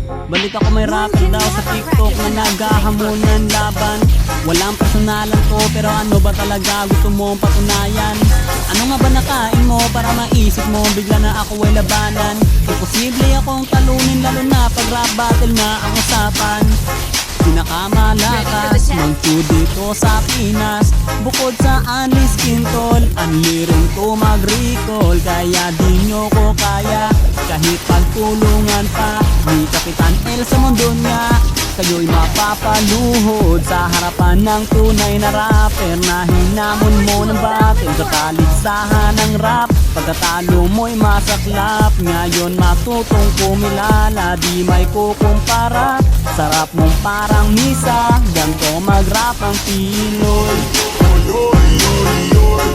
Balik ako may rapper daw sa TikTok na naghahamunan laban. Walang personalan ko pero ano ba talaga gusto mong patunayan? Ano nga ba nakain mo para maisip mo bigla na ako ay labanan? Imposible akong talunin lalo na pag rap battle na ang usapan. Pinakamalakas mag-chew dito sa Pinas. Bukod sa Anis Quintol, anli rin to mag-recall. Kaya di nyo ko kaya kahit pagtulungan pa ni Kapitan El sa mundo niya. Kayo'y mapapaluhod sa harapan ng tunay na rapper na hinamon mo ng battle sa taliksahan ng rap. Pagkatalo mo'y masaklap, ngayon matutong kumilala, di may kukumpara. Sarap mong parang misa, ganto mag-rap ang Pinoy. Oy, oy, oy, oy,